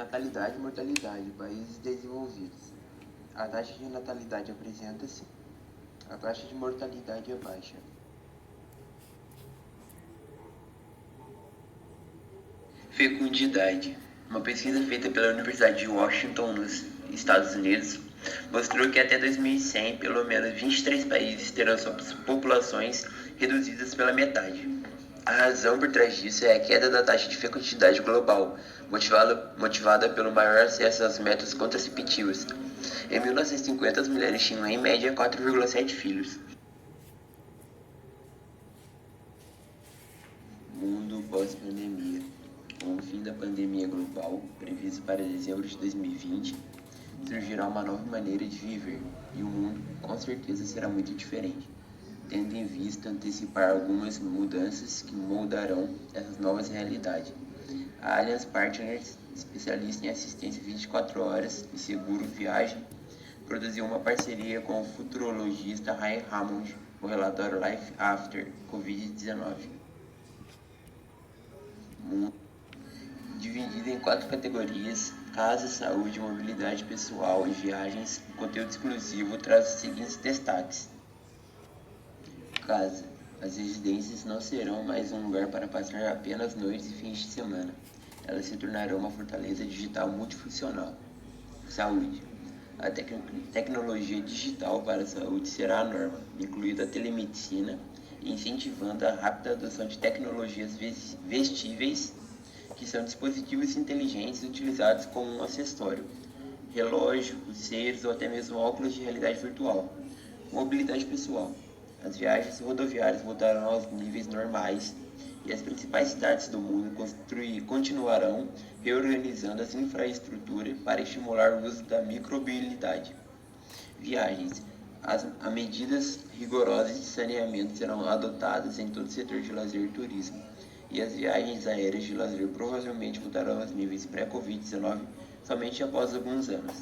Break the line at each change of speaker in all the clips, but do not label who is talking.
Natalidade e mortalidade. Países desenvolvidos. A taxa de natalidade apresenta-se. A taxa de mortalidade é baixa. Fecundidade. Uma pesquisa feita pela Universidade de Washington, nos Estados Unidos, mostrou que até 2100, pelo menos 23 países terão suas populações reduzidas pela metade. A razão por trás disso é a queda da taxa de fecundidade global, motivada pelo maior acesso aos métodos contraceptivos. Em 1950, as mulheres tinham em média 4,7 filhos. Mundo pós-pandemia. Com o fim da pandemia global, previsto para dezembro de 2020, surgirá uma nova maneira de viver, e o mundo com certeza será muito diferente, tendo em vista antecipar algumas mudanças que moldarão essas novas realidades. A Allianz Partners, especialista em assistência 24 horas e seguro viagem, produziu uma parceria com o futurologista Ray Hammond, o relatório Life After Covid-19. Dividido em 4 categorias: casa, saúde, mobilidade pessoal e viagens, o conteúdo exclusivo traz os seguintes destaques. Casa. As residências não serão mais um lugar para passar apenas noites e fins de semana. Elas se tornarão uma fortaleza digital multifuncional. Saúde. A tecnologia digital para a saúde será a norma, incluindo a telemedicina, incentivando a rápida adoção de tecnologias vestíveis, que são dispositivos inteligentes utilizados como um acessório, relógio, pulseiras ou até mesmo óculos de realidade virtual. Mobilidade pessoal. As viagens rodoviárias voltarão aos níveis normais e as principais cidades do mundo continuarão reorganizando as infraestruturas para estimular o uso da micromobilidade. Viagens. As medidas rigorosas de saneamento serão adotadas em todo o setor de lazer e turismo, e as viagens aéreas de lazer provavelmente voltarão aos níveis pré-Covid-19 somente após alguns anos.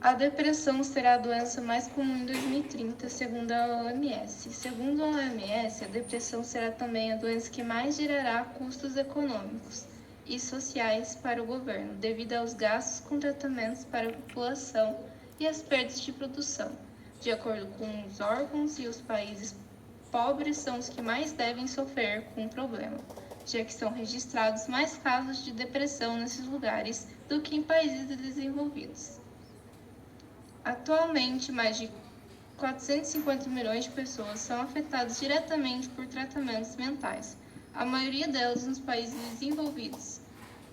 A depressão será a doença mais comum em 2030, segundo a OMS. Segundo a OMS, a depressão será também a doença que mais gerará custos econômicos e sociais para o governo, devido aos gastos com tratamentos para a população e as perdas de produção. De acordo com os órgãos, e os países pobres são os que mais devem sofrer com o problema, já que são registrados mais casos de depressão nesses lugares do que em países desenvolvidos. Atualmente, mais de 450 milhões de pessoas são afetadas diretamente por tratamentos mentais, a maioria delas nos países desenvolvidos.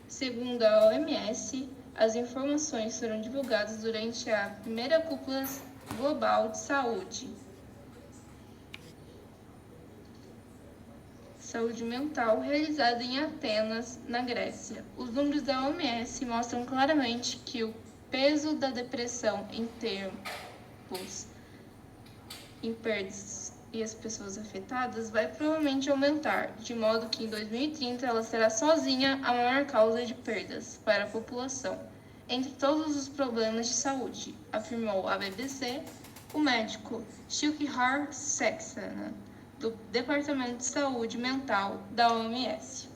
Segundo a OMS, as informações foram divulgadas durante a primeira cúpula global de saúde mental, realizada em Atenas, na Grécia. Os números da OMS mostram claramente que o peso da depressão em perdas e as pessoas afetadas vai provavelmente aumentar, de modo que em 2030 ela será sozinha a maior causa de perdas para a população, entre todos os problemas de saúde, afirmou à BBC o médico Shilkihar Saxena, do Departamento de Saúde Mental da OMS.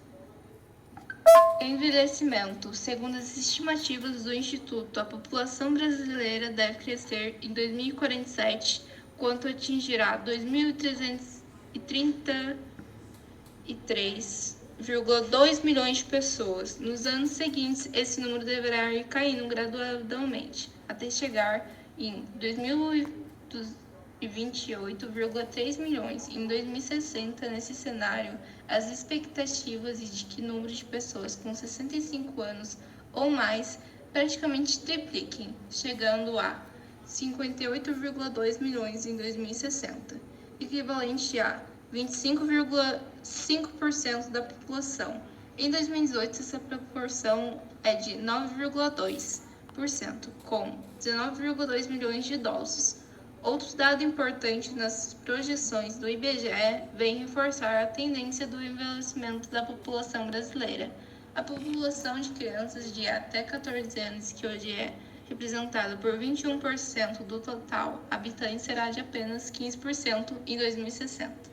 Envelhecimento. Segundo as estimativas do Instituto, a população brasileira deve crescer em 2047, quanto atingirá 2.333,2 milhões de pessoas. Nos anos seguintes, esse número deverá ir caindo gradualmente, até chegar em 28,3 milhões. Em 2060, nesse cenário, as expectativas de que o número de pessoas com 65 anos ou mais praticamente tripliquem, chegando a 58,2 milhões em 2060, equivalente a 25,5% da população. Em 2018, essa proporção é de 9,2%, com 19,2 milhões de idosos. Outro dado importante nas projeções do IBGE vem reforçar a tendência do envelhecimento da população brasileira. A população de crianças de até 14 anos, que hoje é representada por 21% do total habitante, será de apenas 15% em 2060.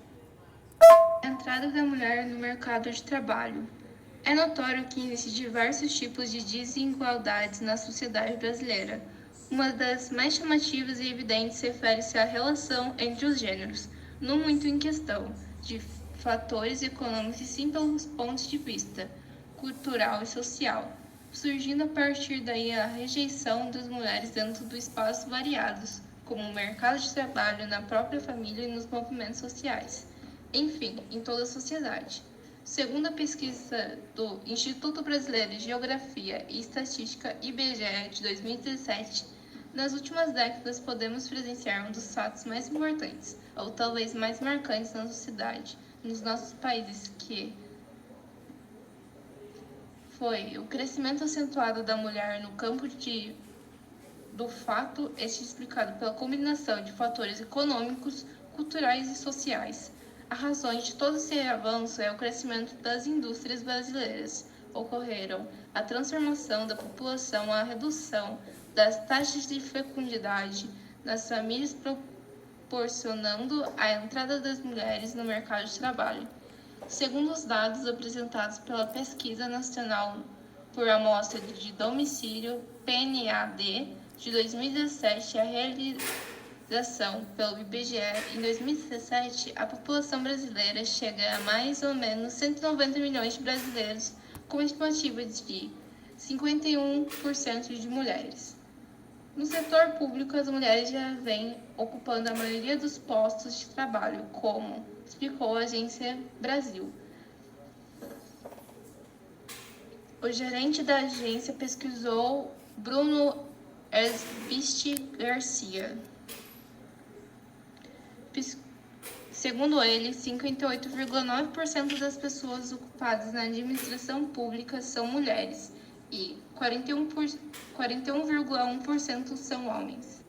Entrada da mulher no mercado de trabalho. É notório que existem diversos tipos de desigualdades na sociedade brasileira. Uma das mais chamativas e evidentes refere-se à relação entre os gêneros, não muito em questão de fatores econômicos e sim pelos pontos de vista cultural e social, surgindo a partir daí a rejeição das mulheres dentro do espaços variados, como o mercado de trabalho, na própria família e nos movimentos sociais, enfim, em toda a sociedade. Segundo a pesquisa do Instituto Brasileiro de Geografia e Estatística, IBGE, de 2017, nas últimas décadas podemos presenciar um dos fatos mais importantes, ou talvez mais marcantes na sociedade, nos nossos países, que foi o crescimento acentuado da mulher no campo do fato, este explicado pela combinação de fatores econômicos, culturais e sociais. A razão de todo esse avanço é o crescimento das indústrias brasileiras. Ocorreram a transformação da população, a redução das taxas de fecundidade nas famílias, proporcionando a entrada das mulheres no mercado de trabalho. Segundo os dados apresentados pela Pesquisa Nacional por Amostra de Domicílio, PNAD, de 2017, a realização pelo IBGE, em 2017, a população brasileira chega a mais ou menos 190 milhões de brasileiros, com estimativa de 51% de mulheres. No setor público, as mulheres já vêm ocupando a maioria dos postos de trabalho, como explicou a Agência Brasil. O gerente da agência pesquisou Bruno Esbiste Garcia. Segundo ele, 58,9% das pessoas ocupadas na administração pública são mulheres e 41,1% são homens.